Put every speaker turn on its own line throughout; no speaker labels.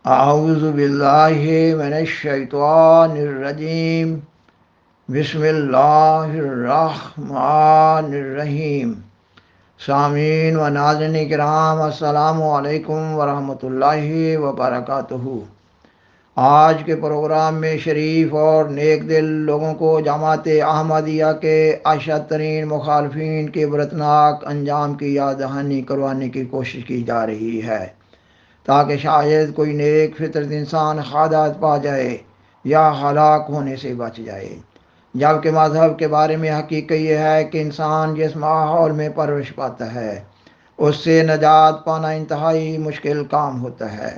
اعوذ باللہ من الشیطان الرجیم بسم اللہ الرحمن الرحیم۔ سامعین و ناظرین کرام، السلام علیکم ورحمۃ اللہ وبرکاتہ۔ آج کے پروگرام میں شریف اور نیک دل لوگوں کو جماعت احمدیہ کے اشد ترین مخالفین کے عبرتناک انجام کی یاد دہانی کروانے کی کوشش کی جا رہی ہے، تاکہ شاید کوئی نیک فطرت انسان خادات پا جائے یا ہلاک ہونے سے بچ جائے، جبکہ مذہب کے بارے میں حقیقت یہ ہے کہ انسان جس ماحول میں پرورش پاتا ہے اس سے نجات پانا انتہائی مشکل کام ہوتا ہے۔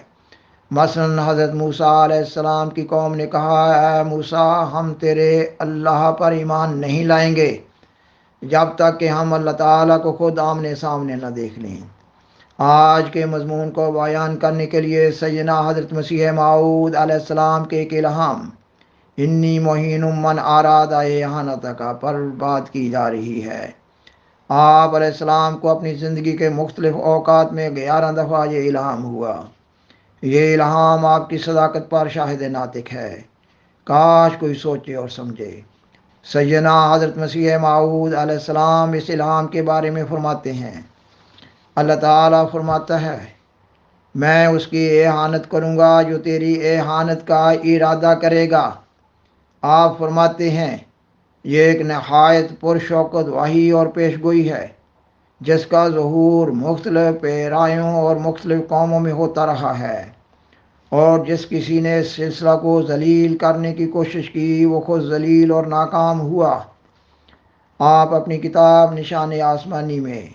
مثلا حضرت موسیٰ علیہ السلام کی قوم نے کہا، اے موسیٰ، ہم تیرے اللہ پر ایمان نہیں لائیں گے جب تک کہ ہم اللہ تعالیٰ کو خود آمنے سامنے نہ دیکھ لیں۔ آج کے مضمون کو بیان کرنے کے لیے سیدنا حضرت مسیح موعود علیہ السلام کے ایک الہام انی مہین من اراد احانت کا پر بات کی جا رہی ہے۔ آپ علیہ السلام کو اپنی زندگی کے مختلف اوقات میں 11 دفعہ یہ الہام ہوا۔ یہ الہام آپ کی صداقت پر شاہد ناطق ہے، کاش کوئی سوچے اور سمجھے۔ سیدنا حضرت مسیح موعود علیہ السلام اس الہام کے بارے میں فرماتے ہیں، اللہ تعالیٰ فرماتا ہے، میں اس کی احانت کروں گا جو تیری احانت کا ارادہ کرے گا۔ آپ فرماتے ہیں، یہ ایک نہایت پرشوقت وحی اور پیشگوئی ہے جس کا ظہور مختلف پیرایوں اور مختلف قوموں میں ہوتا رہا ہے، اور جس کسی نے اس سلسلہ کو ذلیل کرنے کی کوشش کی وہ خود ذلیل اور ناکام ہوا۔ آپ اپنی کتاب نشان آسمانی میں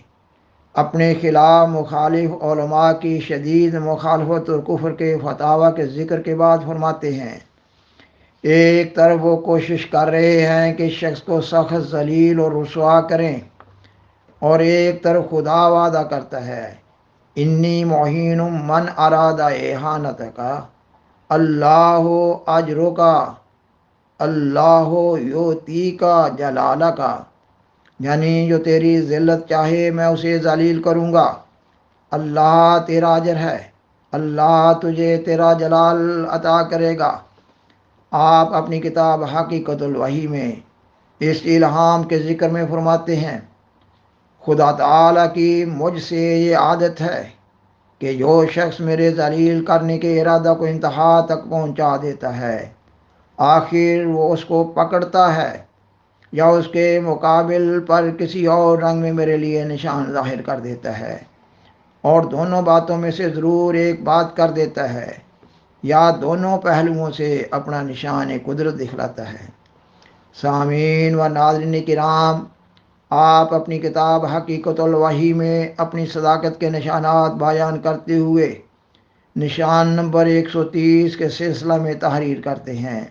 اپنے خلاف مخالف علماء کی شدید مخالفت اور کفر کے فتاوی کے ذکر کے بعد فرماتے ہیں، ایک طرف وہ کوشش کر رہے ہیں کہ شخص کو سخت ذلیل اور رسوا کریں، اور ایک طرف خدا وعدہ کرتا ہے، انی معین من اراد احانت کا اللہ اجرو کا اللہ یوتی کا جلالہ کا، یعنی جو تیری ذلت چاہے میں اسے ذلیل کروں گا، اللہ تیرا اجر ہے، اللہ تجھے تیرا جلال عطا کرے گا۔ آپ اپنی کتاب حقیقت الوحی میں اس الہام کے ذکر میں فرماتے ہیں، خدا تعالیٰ کی مجھ سے یہ عادت ہے کہ جو شخص میرے ذلیل کرنے کے ارادہ کو انتہا تک پہنچا دیتا ہے، آخر وہ اس کو پکڑتا ہے یا اس کے مقابل پر کسی اور رنگ میں میرے لیے نشان ظاہر کر دیتا ہے، اور دونوں باتوں میں سے ضرور ایک بات کر دیتا ہے، یا دونوں پہلوؤں سے اپنا نشان قدرت دکھلاتا ہے۔ سامعین و ناظرین کرام، آپ اپنی کتاب حقیقت الوحی میں اپنی صداقت کے نشانات بیان کرتے ہوئے نشان نمبر 130 کے سلسلہ میں تحریر کرتے ہیں۔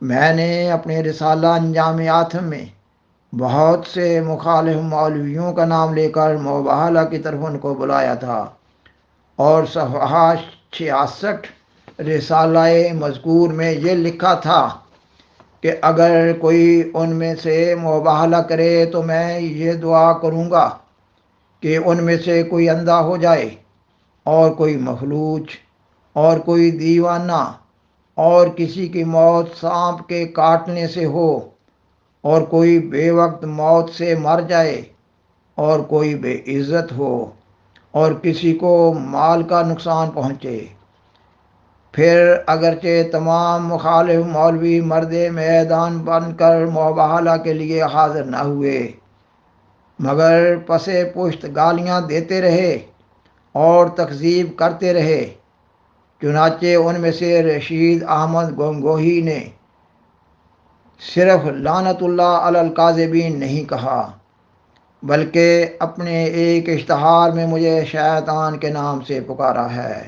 میں نے اپنے رسالہ انجام آتم میں بہت سے مخالف مولویوں کا نام لے کر مباہلہ کی طرف ان کو بلایا تھا، اور صفحہ 66 رسالہ مذکور میں یہ لکھا تھا کہ اگر کوئی ان میں سے مباہلہ کرے تو میں یہ دعا کروں گا کہ ان میں سے کوئی اندھا ہو جائے، اور کوئی مفلوج، اور کوئی دیوانہ، اور کسی کی موت سانپ کے کاٹنے سے ہو، اور کوئی بے وقت موت سے مر جائے، اور کوئی بے عزت ہو، اور کسی کو مال کا نقصان پہنچے۔ پھر اگرچہ تمام مخالف مولوی مرد میدان بن کر مباہلہ کے لیے حاضر نہ ہوئے، مگر پس پشت گالیاں دیتے رہے اور تکذیب کرتے رہے، چنانچہ ان میں سے رشید احمد گنگوہی نے صرف لعنت اللہ علی الکاذبین نہیں کہا، بلکہ اپنے ایک اشتہار میں مجھے شیطان کے نام سے پکارا ہے۔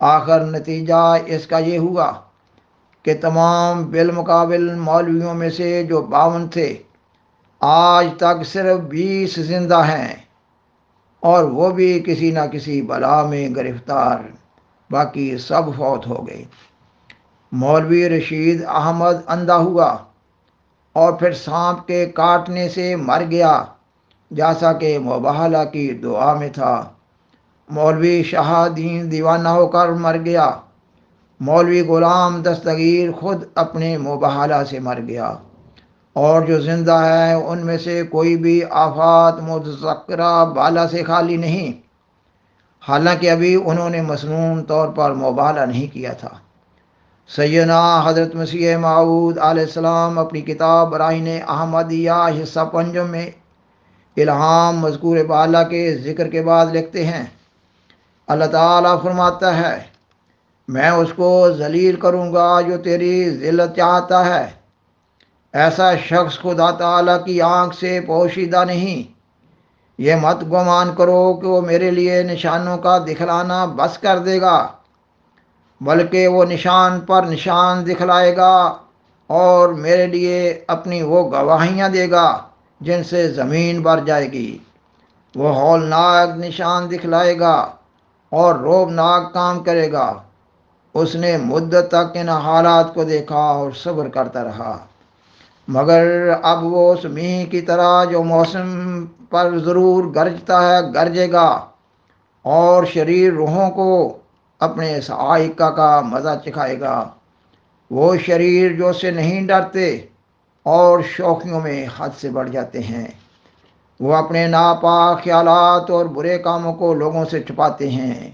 آخر نتیجہ اس کا یہ ہوا کہ تمام بالمقابل مولویوں میں سے جو 52 تھے، آج تک صرف 20 زندہ ہیں، اور وہ بھی کسی نہ کسی بلا میں گرفتار، باقی سب فوت ہو گئے۔ مولوی رشید احمد اندھا ہوا اور پھر سانپ کے کاٹنے سے مر گیا، جیسا کہ مباہلہ کی دعا میں تھا۔ مولوی شہادین دیوانہ ہو کر مر گیا، مولوی غلام دستگیر خود اپنے مباہلہ سے مر گیا، اور جو زندہ ہے ان میں سے کوئی بھی آفات متذکرہ بالا سے خالی نہیں، حالانکہ ابھی انہوں نے مسنون طور پر مباہلہ نہیں کیا تھا۔ سیدنا حضرت مسیح موعود علیہ السلام اپنی کتاب براہین احمدیہ حصہ پنجم میں الہام مذکور بالا کے ذکر کے بعد لکھتے ہیں، اللہ تعالیٰ فرماتا ہے، میں اس کو ذلیل کروں گا جو تیری ذلت چاہتا ہے۔ ایسا شخص خدا تعالیٰ کی آنکھ سے پوشیدہ نہیں۔ یہ مت گمان کرو کہ وہ میرے لیے نشانوں کا دکھلانا بس کر دے گا، بلکہ وہ نشان پر نشان دکھلائے گا اور میرے لیے اپنی وہ گواہیاں دے گا جن سے زمین بھر جائے گی۔ وہ ہولناک نشان دکھلائے گا اور رعبناک کام کرے گا۔ اس نے مدت تک ان حالات کو دیکھا اور صبر کرتا رہا، مگر اب وہ اس میںہ کی طرح جو موسم پر ضرور گرجتا ہے گرجے گا، اور شریر روحوں کو اپنے اس آئقہ کا مزہ چکھائے گا۔ وہ شریر جو سے نہیں ڈرتے اور شوخیوں میں حد سے بڑھ جاتے ہیں، وہ اپنے ناپاک خیالات اور برے کاموں کو لوگوں سے چھپاتے ہیں،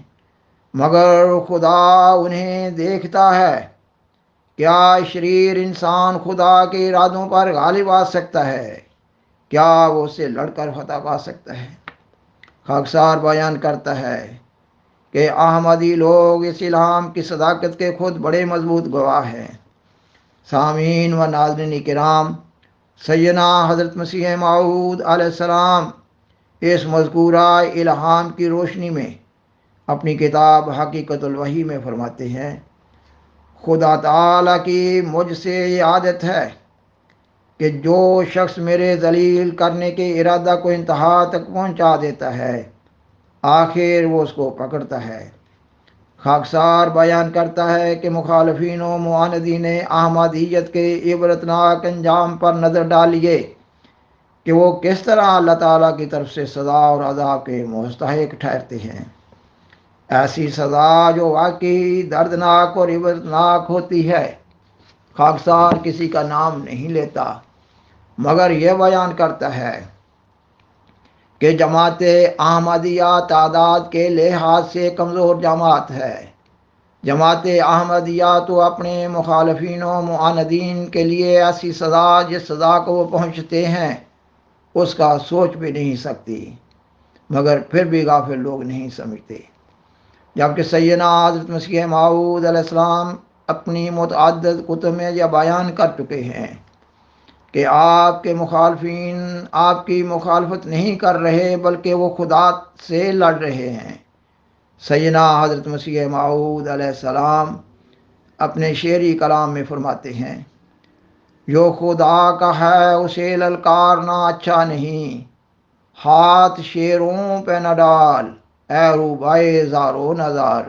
مگر خدا انہیں دیکھتا ہے۔ کیا شریر انسان خدا کے ارادوں پر غالب آ سکتا ہے؟ کیا وہ اسے لڑ کر فتح پا سکتا ہے؟ خاکسار بیان کرتا ہے کہ احمدی لوگ اس الہام کی صداقت کے خود بڑے مضبوط گواہ ہیں۔ سامعین و ناظرین کرام، سیدنا حضرت مسیح موعود علیہ السلام اس مذکورہ الہام کی روشنی میں اپنی کتاب حقیقت الوحی میں فرماتے ہیں، خدا تعالیٰ کی مجھ سے یہ عادت ہے کہ جو شخص میرے ذلیل کرنے کے ارادہ کو انتہا تک پہنچا دیتا ہے، آخر وہ اس کو پکڑتا ہے۔ خاکسار بیان کرتا ہے کہ مخالفین و معاندین احمدیت کے عبرتناک انجام پر نظر ڈالیے کہ وہ کس طرح اللہ تعالیٰ کی طرف سے سزا اور عذاب کے مستحق ٹھہرتے ہیں۔ ایسی سزا جو واقعی دردناک اور عبرتناک ہوتی ہے۔ خاکسار کسی کا نام نہیں لیتا، مگر یہ بیان کرتا ہے کہ جماعت احمدیہ تعداد کے لحاظ سے کمزور جماعت ہے۔ جماعت احمدیہ تو اپنے مخالفین و معاندین کے لیے ایسی سزا جس سزا کو وہ پہنچتے ہیں اس کا سوچ بھی نہیں سکتی، مگر پھر بھی غافل لوگ نہیں سمجھتے۔ جبکہ سیدنا حضرت مسیح موعود علیہ السلام اپنی متعدد کتب میں یہ بیان کر چکے ہیں کہ آپ کے مخالفین آپ کی مخالفت نہیں کر رہے بلکہ وہ خدا سے لڑ رہے ہیں۔ سیدنا حضرت مسیح موعود علیہ السلام اپنے شعری کلام میں فرماتے ہیں، جو خدا کا ہے اسے للکارنا اچھا نہیں، ہاتھ شیروں پہ نہ ڈال اے روبائے زار و نظار۔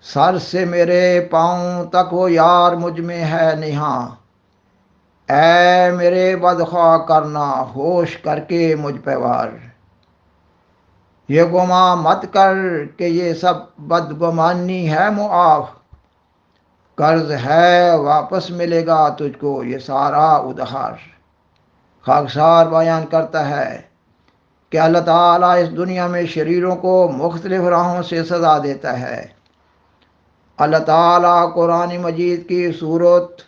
سر سے میرے پاؤں تک وہ یار مجھ میں ہے نہاں، اے میرے بدخواہ کرنا ہوش کر کے مجھ پہ وار۔ یہ گمان مت کر کہ یہ سب بدگمانی ہے معاف، قرض ہے واپس ملے گا تجھ کو یہ سارا ادھار۔ خاکسار بیان کرتا ہے کہ اللہ تعالیٰ اس دنیا میں شریروں کو مختلف راہوں سے سزا دیتا ہے۔ اللہ تعالیٰ قرآن مجید کی سورۃ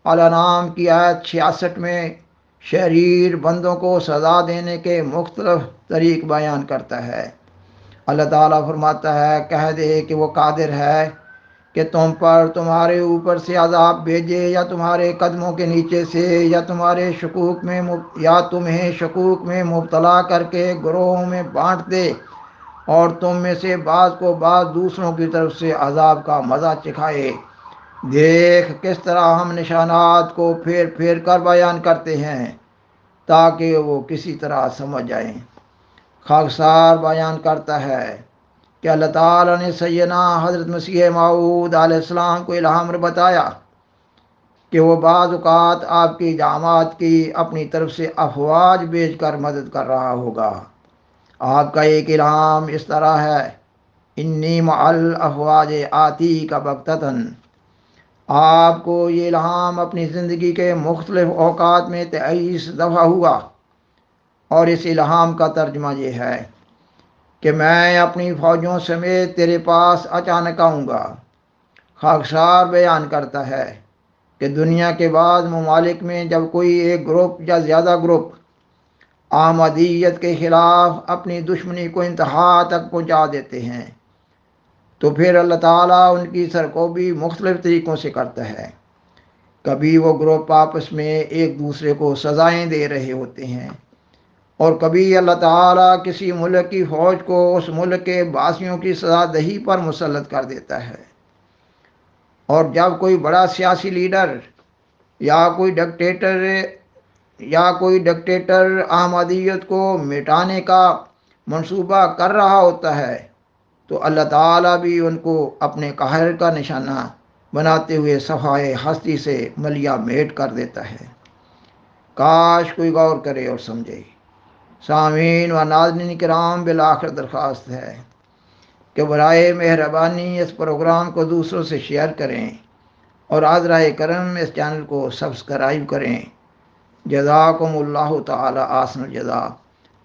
الانعام کی آیت 66 میں شریر بندوں کو سزا دینے کے مختلف طریق بیان کرتا ہے۔ اللہ تعالیٰ فرماتا ہے، کہہ دے کہ وہ قادر ہے کہ تم پر تمہارے اوپر سے عذاب بھیجے یا تمہارے قدموں کے نیچے سے یا تمہیں شکوک میں مبتلا کر کے گروہوں میں بانٹ دے اور تم میں سے بعض کو بعض دوسروں کی طرف سے عذاب کا مزہ چکھائے۔ دیکھ کس طرح ہم نشانات کو پھیر پھیر کر بیان کرتے ہیں تاکہ وہ کسی طرح سمجھ جائیں۔ خاکسار بیان کرتا ہے کہ اللہ تعالیٰ نے سیدنا حضرت مسیح موعود علیہ السلام کو الہام بتایا کہ وہ بعض اوقات آپ کی جماعت کی اپنی طرف سے افواج بھیج کر مدد کر رہا ہوگا۔ آپ کا ایک الہام اس طرح ہے، انی معل افواج آتی کا بغتتاً، آپ کو یہ الہام اپنی زندگی کے مختلف اوقات میں 23 دفعہ ہوا، اور اس الہام کا ترجمہ یہ ہے کہ میں اپنی فوجوں سمیت تیرے پاس اچانک آؤں گا۔ خاکسار بیان کرتا ہے کہ دنیا کے بعض ممالک میں جب کوئی ایک گروپ یا زیادہ گروپ آمادیت کے خلاف اپنی دشمنی کو انتہا تک پہنچا دیتے ہیں تو پھر اللہ تعالیٰ ان کی سرکوبی مختلف طریقوں سے کرتا ہے۔ کبھی وہ گروپ آپس میں ایک دوسرے کو سزائیں دے رہے ہوتے ہیں، اور کبھی اللہ تعالیٰ کسی ملک کی فوج کو اس ملک کے باسیوں کی سزا دہی پر مسلط کر دیتا ہے۔ اور جب کوئی بڑا سیاسی لیڈر یا کوئی ڈکٹیٹر احمدیت کو مٹانے کا منصوبہ کر رہا ہوتا ہے تو اللہ تعالیٰ بھی ان کو اپنے قہر کا نشانہ بناتے ہوئے صفحۂ ہستی سے ملیا میٹ کر دیتا ہے۔ کاش کوئی غور کرے اور سمجھے۔ سامعین و ناظرین کرام، بالآخر درخواست ہے کہ برائے مہربانی اس پروگرام کو دوسروں سے شیئر کریں، اور حضرہ کرم اس چینل کو سبسکرائب کریں۔ جزاکم اللہ تعالی احسن الجزا،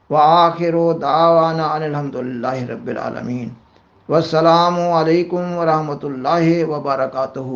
وآخر دعوانا ان الحمد للہ رب العالمین، والسلام علیکم ورحمۃ اللہ وبرکاتہ۔